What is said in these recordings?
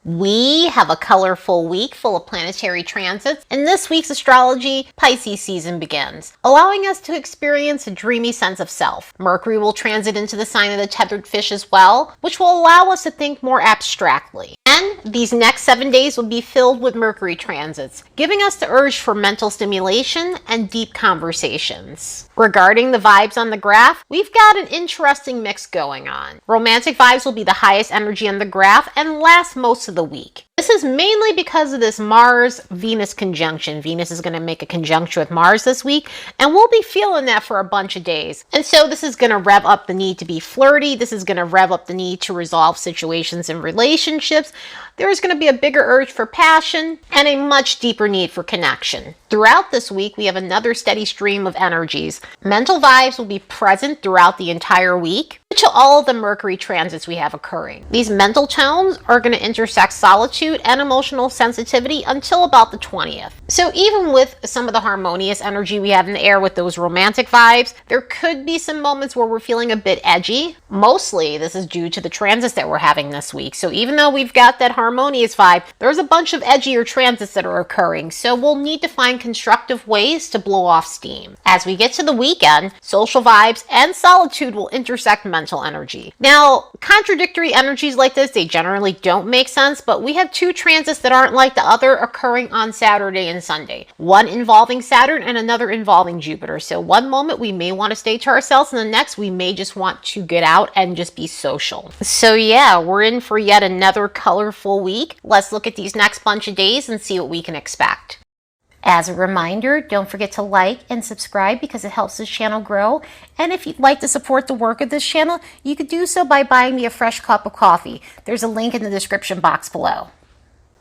We have a colorful week full of planetary transits, and this week's astrology Pisces season begins, allowing us to experience a dreamy sense of self. Mercury will transit into the sign of the tethered fish as well, which will allow us to think more abstractly. And these next 7 days will be filled with Mercury transits, giving us the urge for mental stimulation and deep conversations. Regarding the vibes on the graph, we've got an interesting mix going on. Romantic vibes will be the highest energy on the graph and last most of the week. This is mainly because of this Mars-Venus conjunction. Venus is going to make a conjunction with Mars this week, and we'll be feeling that for a bunch of days. And so this is going to rev up the need to be flirty. This is going to rev up the need to resolve situations in relationships. There's going to be a bigger urge for passion and a much deeper need for connection. Throughout this week, we have another steady stream of energies. Mental vibes will be present throughout the entire week, to all of the Mercury transits we have occurring. These mental tones are going to intersect solitude and emotional sensitivity until about the 20th. So even with some of the harmonious energy we have in the air with those romantic vibes, there could be some moments where we're feeling a bit edgy. Mostly this is due to the transits that we're having this week. So even though we've got that harmonious vibe, there's a bunch of edgier transits that are occurring. So we'll need to find constructive ways to blow off steam. As we get to the weekend, social vibes and solitude will intersect mental energy. Now, contradictory energies like this, they generally don't make sense, but we have two transits that aren't like the other occurring on Saturday and Sunday. One involving Saturn and another involving Jupiter. So one moment we may want to stay to ourselves, and the next we may just want to get out and just be social. So yeah, we're in for yet another colorful week. Let's look at these next bunch of days and see what we can expect. As a reminder, don't forget to like and subscribe because it helps this channel grow. And if you'd like to support the work of this channel, you could do so by buying me a fresh cup of coffee. There's a link in the description box below.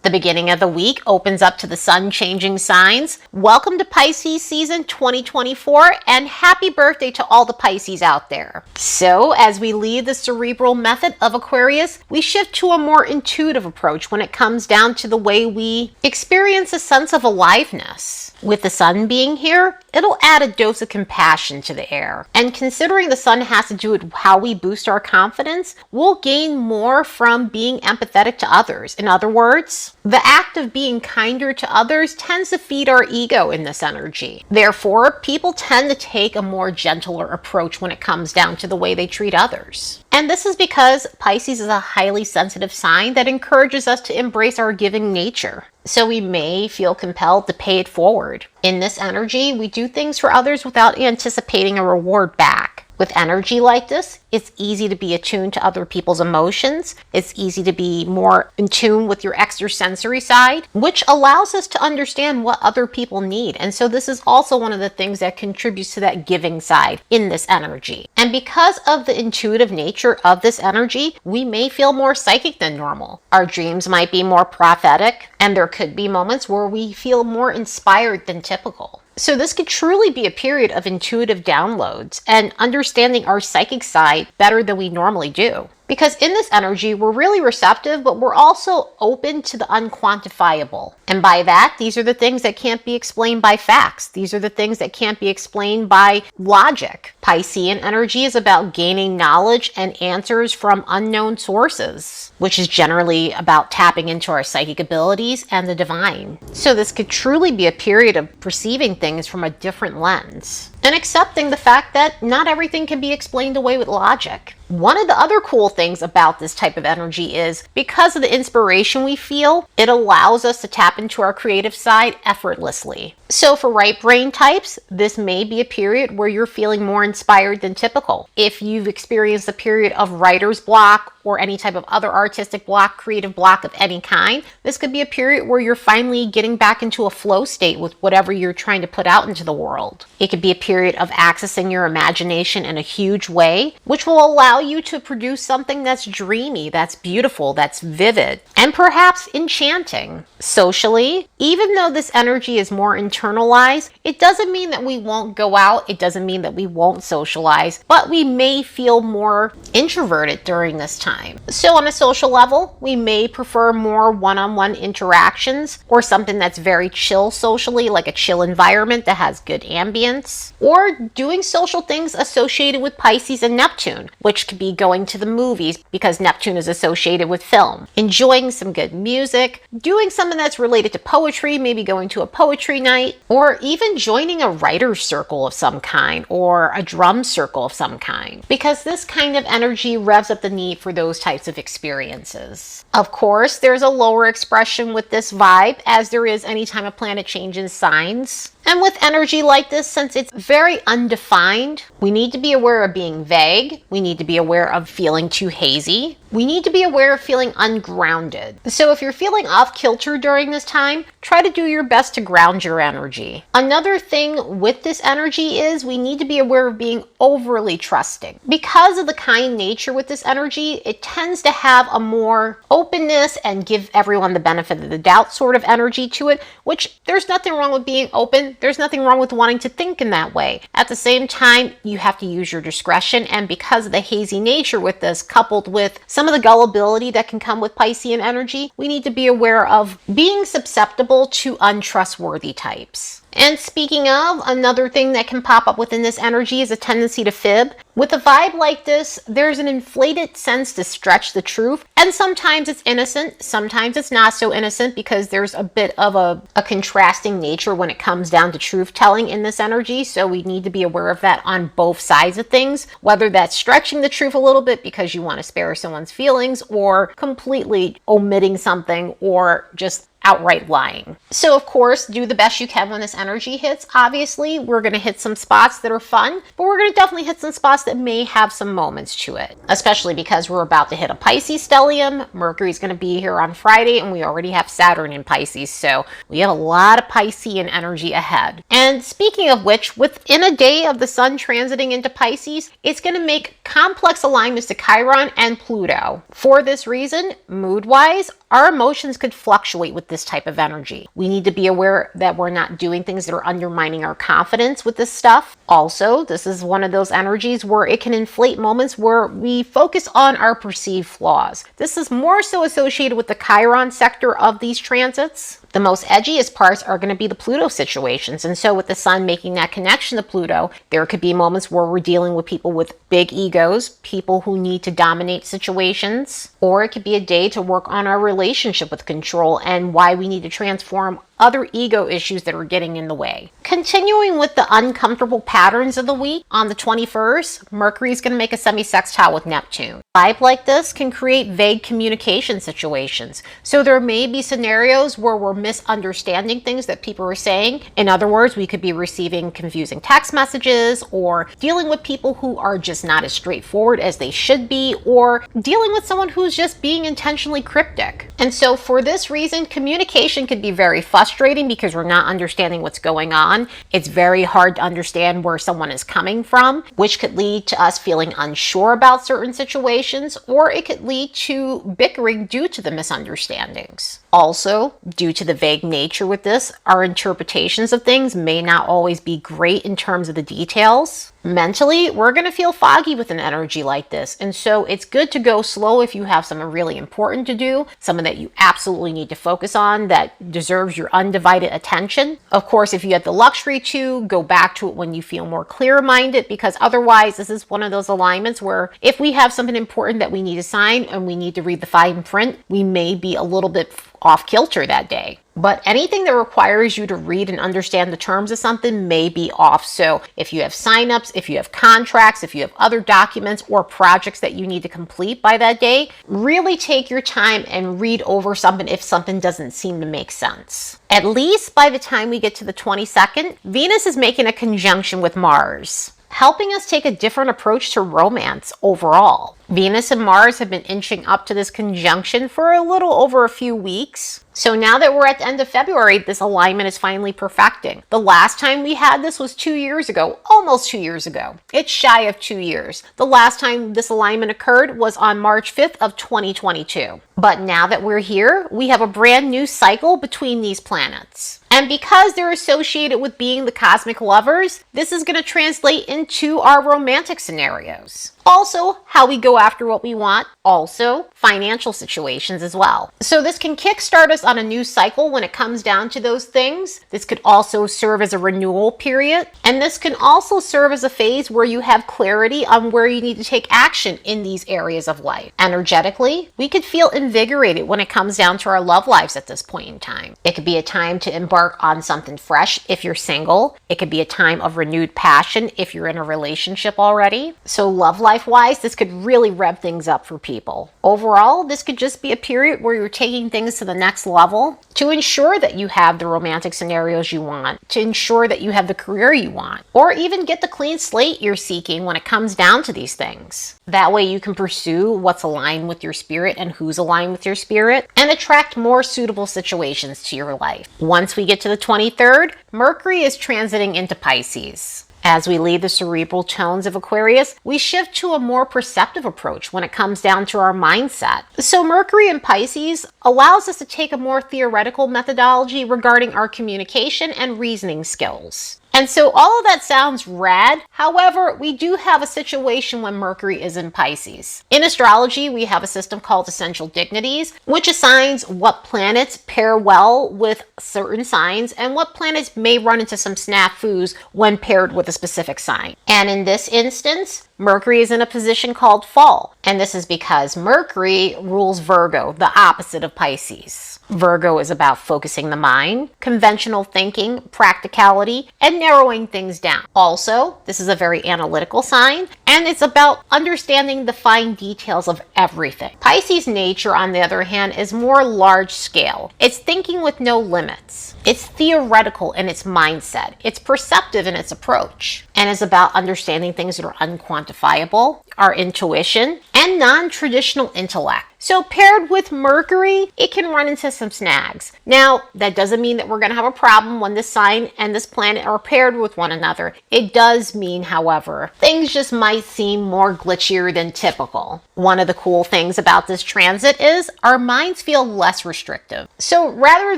The beginning of the week opens up to the sun changing signs. Welcome to Pisces season 2024 and happy birthday to all the Pisces out there. So as we leave the cerebral method of Aquarius, we shift to a more intuitive approach when it comes down to the way we experience a sense of aliveness. With the sun being here, it'll add a dose of compassion to the air. And considering the sun has to do with how we boost our confidence, we'll gain more from being empathetic to others. In other words, the act of being kinder to others tends to feed our ego in this energy. Therefore, people tend to take a more gentler approach when it comes down to the way they treat others. And this is because Pisces is a highly sensitive sign that encourages us to embrace our giving nature. So we may feel compelled to pay it forward. In this energy, we do things for others without anticipating a reward back. With energy like this, it's easy to be attuned to other people's emotions. It's easy to be more in tune with your extrasensory side, which allows us to understand what other people need. And so this is also one of the things that contributes to that giving side in this energy. And because of the intuitive nature of this energy, we may feel more psychic than normal. Our dreams might be more prophetic, and there could be moments where we feel more inspired than typical. So this could truly be a period of intuitive downloads and understanding our psychic side better than we normally do. Because in this energy, we're really receptive, but we're also open to the unquantifiable. And by that, these are the things that can't be explained by facts. These are the things that can't be explained by logic. Piscean energy is about gaining knowledge and answers from unknown sources, which is generally about tapping into our psychic abilities and the divine. So this could truly be a period of perceiving things from a different lens and accepting the fact that not everything can be explained away with logic. One of the other cool things about this type of energy is because of the inspiration we feel, it allows us to tap into our creative side effortlessly. So for right brain types, this may be a period where you're feeling more inspired than typical. If you've experienced a period of writer's block or any type of other artistic block, creative block of any kind, this could be a period where you're finally getting back into a flow state with whatever you're trying to put out into the world. It could be a period of accessing your imagination in a huge way, which will allow you to produce something that's dreamy, that's beautiful, that's vivid, and perhaps enchanting. Socially, even though this energy is more internalized, it doesn't mean that we won't go out, it doesn't mean that we won't socialize, but we may feel more introverted during this time. time. So on a social level, we may prefer more one-on-one interactions or something that's very chill socially, like a chill environment that has good ambience, or doing social things associated with Pisces and Neptune, which could be going to the movies because Neptune is associated with film, enjoying some good music, doing something that's related to poetry, maybe going to a poetry night, or even joining a writer's circle of some kind or a drum circle of some kind, because this kind of energy revs up the need for those types of experiences. Of course, there's a lower expression with this vibe, as there is anytime a planet changes signs. And with energy like this, since it's very undefined, we need to be aware of being vague. We need to be aware of feeling too hazy. We need to be aware of feeling ungrounded. So if you're feeling off kilter during this time, try to do your best to ground your energy. Another thing with this energy is we need to be aware of being overly trusting. Because of the kind nature with this energy, it tends to have a more openness and give everyone the benefit of the doubt sort of energy to it, which there's nothing wrong with being open. There's nothing wrong with wanting to think in that way. At the same time, you have to use your discretion, and because of the hazy nature with this, coupled with some of the gullibility that can come with Piscean energy, we need to be aware of being susceptible to untrustworthy types. And speaking of, another thing that can pop up within this energy is a tendency to fib. With a vibe like this, there's an inflated sense to stretch the truth, and sometimes it's innocent, sometimes it's not so innocent, because there's a bit of a contrasting nature when it comes down to truth telling in this energy, so we need to be aware of that on both sides of things, whether that's stretching the truth a little bit because you want to spare someone's feelings, or completely omitting something, or just outright lying. So of course, do the best you can when this energy hits. Obviously, we're going to hit some spots that are fun, but we're going to definitely hit some spots that may have some moments to it, especially because we're about to hit a Pisces stellium. Mercury's going to be here on Friday, and we already have Saturn in Pisces, so we have a lot of Piscean energy ahead. And speaking of which, within a day of the sun transiting into Pisces, it's going to make complex alignments to Chiron and Pluto. For this reason, mood-wise, our emotions could fluctuate with this type of energy. We need to be aware that we're not doing things that are undermining our confidence with this stuff. Also, this is one of those energies where it can inflate moments where we focus on our perceived flaws. This is more so associated with the Chiron sector of these transits. The most edgiest parts are going to be the Pluto situations. And so with the sun making that connection to Pluto, there could be moments where we're dealing with people with big egos, people who need to dominate situations, or it could be a day to work on our relationship with control and why we need to transform other ego issues that are getting in the way. Continuing with the uncomfortable patterns of the week, on the 21st, Mercury is going to make a semisextile with Neptune. A vibe like this can create vague communication situations. So there may be scenarios where we're misunderstanding things that people are saying. In other words, we could be receiving confusing text messages, or dealing with people who are just not as straightforward as they should be, or dealing with someone who's just being intentionally cryptic. And so for this reason, communication could be very frustrating because we're not understanding what's going on. It's very hard to understand where someone is coming from, which could lead to us feeling unsure about certain situations, or it could lead to bickering due to the misunderstandings. Also, due to the vague nature with this, our interpretations of things may not always be great in terms of the details. Mentally, we're going to feel foggy with an energy like this, and so it's good to go slow if you have something really important to do, something that you absolutely need to focus on that deserves your undivided attention. Of course, if you have the luxury to, go back to it when you feel more clear-minded, because otherwise this is one of those alignments where if we have something important that we need to sign and we need to read the fine print, we may be a little bit off kilter that day. But anything that requires you to read and understand the terms of something may be off. So if you have signups, if you have contracts, if you have other documents or projects that you need to complete by that day, really take your time and read over something if something doesn't seem to make sense. At least by the time we get to the 22nd, Venus is making a conjunction with Mars, helping us take a different approach to romance overall. Venus and Mars have been inching up to this conjunction for a little over a few weeks. So now that we're at the end of February, this alignment is finally perfecting. The last time we had this was 2 years ago, almost 2 years ago. It's shy of 2 years. The last time this alignment occurred was on March 5th of 2022. But now that we're here, we have a brand new cycle between these planets. And because they're associated with being the cosmic lovers, this is going to translate into our romantic scenarios. Also, how we go after what we want. Also, financial situations as well. So this can kickstart us on a new cycle when it comes down to those things. This could also serve as a renewal period. And this can also serve as a phase where you have clarity on where you need to take action in these areas of life. Energetically, we could feel invigorated when it comes down to our love lives at this point in time. It could be a time to embark on something fresh if you're single. It could be a time of renewed passion if you're in a relationship already. So love life wise, this could really rev things up for people. Overall, this could just be a period where you're taking things to the next level to ensure that you have the romantic scenarios you want, to ensure that you have the career you want, or even get the clean slate you're seeking when it comes down to these things. That way you can pursue what's aligned with your spirit and who's aligned with your spirit and attract more suitable situations to your life. Once we get to the 23rd, Mercury is transiting into Pisces. As we leave the cerebral tones of Aquarius, we shift to a more perceptive approach when it comes down to our mindset. So Mercury in Pisces allows us to take a more theoretical methodology regarding our communication and reasoning skills. And so all of that sounds rad. However, we do have a situation when Mercury is in Pisces. In astrology, we have a system called essential dignities, which assigns what planets pair well with certain signs and what planets may run into some snafus when paired with a specific sign. And in this instance, Mercury is in a position called fall. And this is because Mercury rules Virgo, the opposite of Pisces. Virgo is about focusing the mind, conventional thinking, practicality, and narrowing things down. Also, this is a very analytical sign, and it's about understanding the fine details of everything. Pisces nature, on the other hand, is more large scale. It's thinking with no limits. It's theoretical in its mindset. It's perceptive in its approach, and is about understanding things that are unquantifiable, our intuition, and non-traditional intellect. So paired with Mercury, it can run into some snags. Now, that doesn't mean that we're going to have a problem when this sign and this planet are paired with one another. It does mean, however, things just might seem more glitchier than typical. One of the cool things about this transit is our minds feel less restrictive. So rather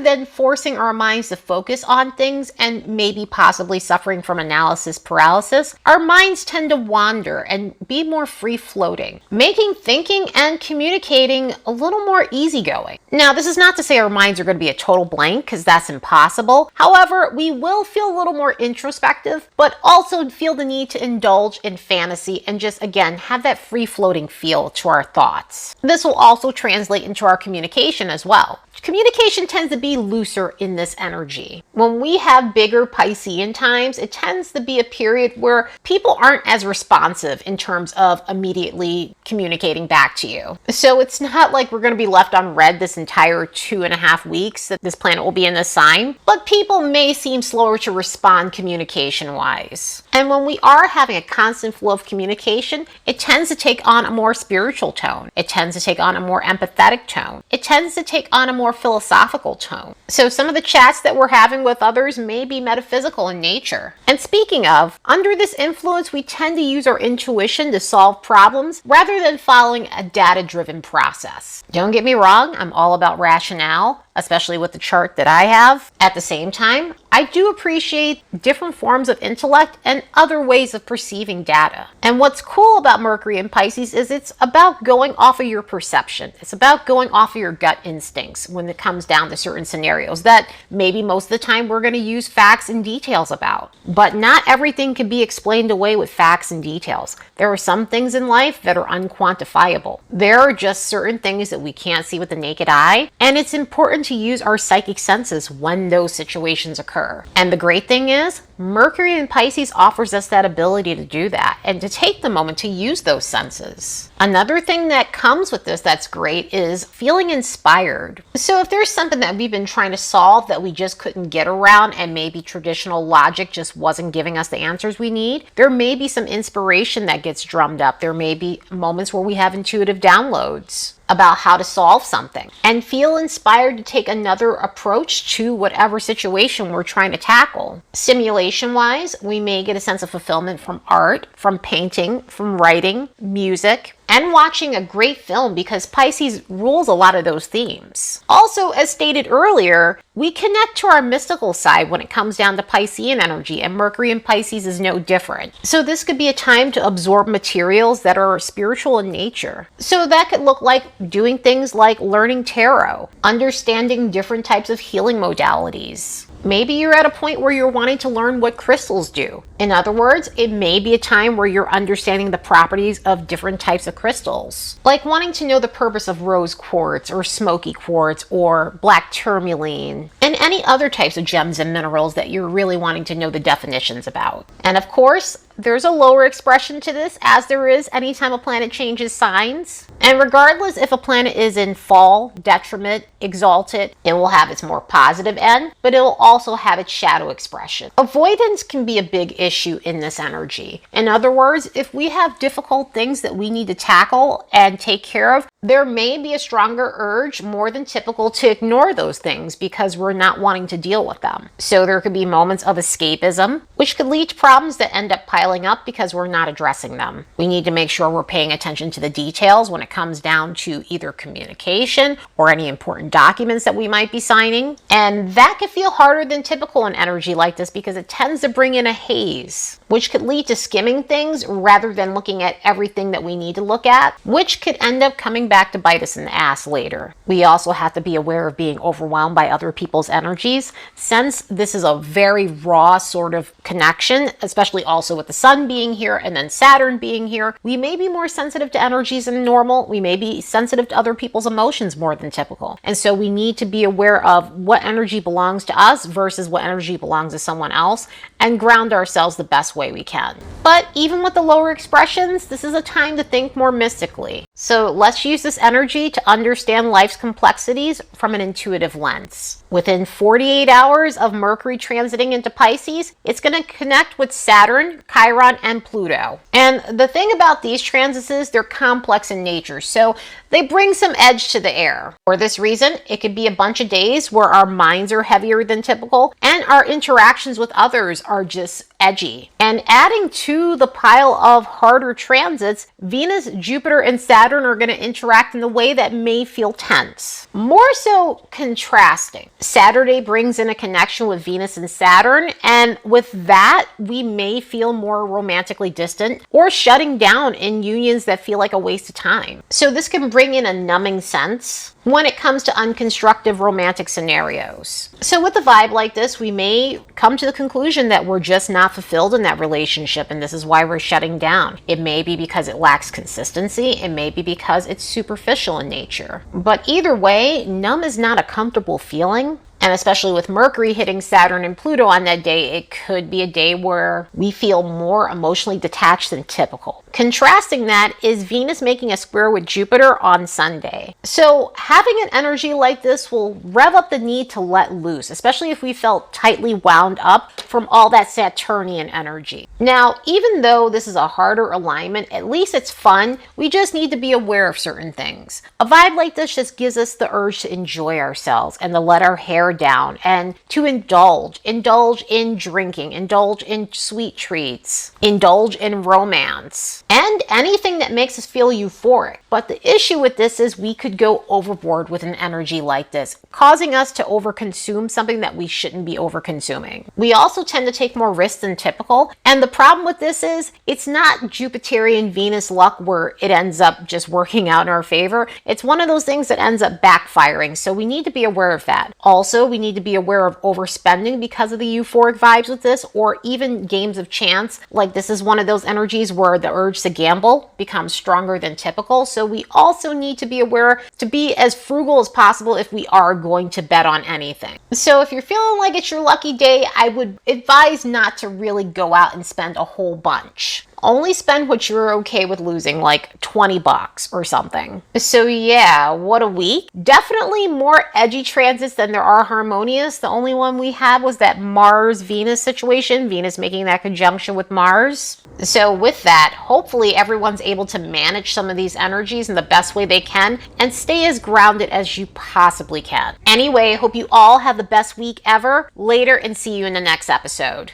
than forcing our minds to focus on things and maybe possibly suffering from analysis paralysis, our minds tend to wander and be more free-floating, making thinking and communicating a little more easygoing. Now, this is not to say our minds are going to be a total blank, because that's impossible. However, we will feel a little more introspective, but also feel the need to indulge in fantasy and just, again, have that free-floating feel to our thoughts. This will also translate into our communication as well. Communication tends to be looser in this energy. When we have bigger Piscean times, it tends to be a period where people aren't as responsive in terms of immediately communicating back to you. So it's not like we're going to be left on red this entire 2.5 weeks that this planet will be in this sign, but people may seem slower to respond communication-wise. And when we are having a constant flow of communication, it tends to take on a more spiritual tone. It tends to take on a more empathetic tone. It tends to take on a more philosophical tone. So some of the chats that we're having with others may be metaphysical in nature. And speaking of, under this influence, we tend to use our intuition to solve problems rather than following a data-driven process. Don't get me wrong, I'm all about rationale, especially with the chart that I have. At the same time, I do appreciate different forms of intellect and other ways of perceiving data. And what's cool about Mercury in Pisces is it's about going off of your perception. It's about going off of your gut instincts when it comes down to certain scenarios that maybe most of the time we're going to use facts and details about. But not everything can be explained away with facts and details. There are some things in life that are unquantifiable. There are just certain things that we can't see with the naked eye, and it's important to use our psychic senses when those situations occur. And the great thing is, Mercury in Pisces offers us that ability to do that and to take the moment to use those senses. Another thing that comes with this that's great is feeling inspired. So if there's something that we've been trying to solve that we just couldn't get around and maybe traditional logic just wasn't giving us the answers we need, there may be some inspiration that gets drummed up. There may be moments where we have intuitive downloads about how to solve something and feel inspired to take another approach to whatever situation we're trying to tackle. Stimulation-wise, we may get a sense of fulfillment from art, from painting, from writing, music, and watching a great film because Pisces rules a lot of those themes. Also, as stated earlier, we connect to our mystical side when it comes down to Piscean energy, and Mercury in Pisces is no different. So this could be a time to absorb materials that are spiritual in nature. So that could look like doing things like learning tarot, understanding different types of healing modalities. Maybe you're at a point where you're wanting to learn what crystals do. In other words, it may be a time where you're understanding the properties of different types of crystals, like wanting to know the purpose of rose quartz or smoky quartz or black tourmaline, and any other types of gems and minerals that you're really wanting to know the definitions about. And of course, there's a lower expression to this, as there is anytime a planet changes signs. And regardless if a planet is in fall, detriment, exalted, it will have its more positive end, but it will also have its shadow expression. Avoidance can be a big issue in this energy. In other words, if we have difficult things that we need to tackle and take care of, there may be a stronger urge, more than typical, to ignore those things because we're not wanting to deal with them. So there could be moments of escapism, which could lead to problems that end up piling up because we're not addressing them. We need to make sure we're paying attention to the details when it comes down to either communication or any important documents that we might be signing. And that could feel harder than typical in energy like this because it tends to bring in a haze, which could lead to skimming things rather than looking at everything that we need to look at, which could end up coming back to bite us in the ass later. We also have to be aware of being overwhelmed by other people's energies, since this is a very raw sort of connection, especially also with the sun being here and then Saturn being here. We may be more sensitive to energies than normal. We may be sensitive to other people's emotions more than typical. And so we need to be aware of what energy belongs to us versus what energy belongs to someone else, and ground ourselves the best way we can. But even with the lower expressions, this is a time to think more mystically. So let's use this energy to understand life's complexities from an intuitive lens. Within 48 hours of Mercury transiting into Pisces, it's going to connect with Saturn, Chiron, and Pluto. And the thing about these transits is they're complex in nature, so they bring some edge to the air. For this reason, it could be a bunch of days where our minds are heavier than typical and our interactions with others are just edgy. And adding to the pile of harder transits, Venus, Jupiter, and Saturn are going to interact in a way that may feel tense. More so contrasting. Saturday brings in a connection with Venus and Saturn, and with that, we may feel more romantically distant or shutting down in unions that feel like a waste of time. So this can bring in a numbing sense when it comes to unconstructive romantic scenarios. So with a vibe like this, we may come to the conclusion that we're just not fulfilled in that relationship, and this is why we're shutting down. It may be because it lacks consistency. It may be because it's superficial in nature. But either way, numb is not a comfortable feeling. And especially with Mercury hitting Saturn and Pluto on that day, it could be a day where we feel more emotionally detached than typical. Contrasting that is Venus making a square with Jupiter on Sunday. So having an energy like this will rev up the need to let loose, especially if we felt tightly wound up from all that Saturnian energy. Now, even though this is a harder alignment, at least it's fun. We just need to be aware of certain things. A vibe like this just gives us the urge to enjoy ourselves and to let our hair down and to indulge in drinking, indulge in sweet treats, indulge in romance, and anything that makes us feel euphoric. But the issue with this is we could go overboard with an energy like this, causing us to overconsume something that we shouldn't be overconsuming. We also tend to take more risks than typical, and the problem with this is it's not Jupiterian Venus luck where it ends up just working out in our favor. It's one of those things that ends up backfiring, so we need to be aware of that. Also, we need to be aware of overspending because of the euphoric vibes with this, or even games of chance. Like this is one of those energies where the urge to gamble becomes stronger than typical. So we also need to be aware to be as frugal as possible if we are going to bet on anything. So if you're feeling like it's your lucky day, I would advise not to really go out and spend a whole bunch. Only spend what you're okay with losing, like $20 or something. So yeah, what a week. Definitely more edgy transits than there are harmonious. The only one we had was that Mars-Venus situation, Venus making that conjunction with Mars. So with that, hopefully everyone's able to manage some of these energies in the best way they can and stay as grounded as you possibly can. Anyway, hope you all have the best week ever. Later, and see you in the next episode.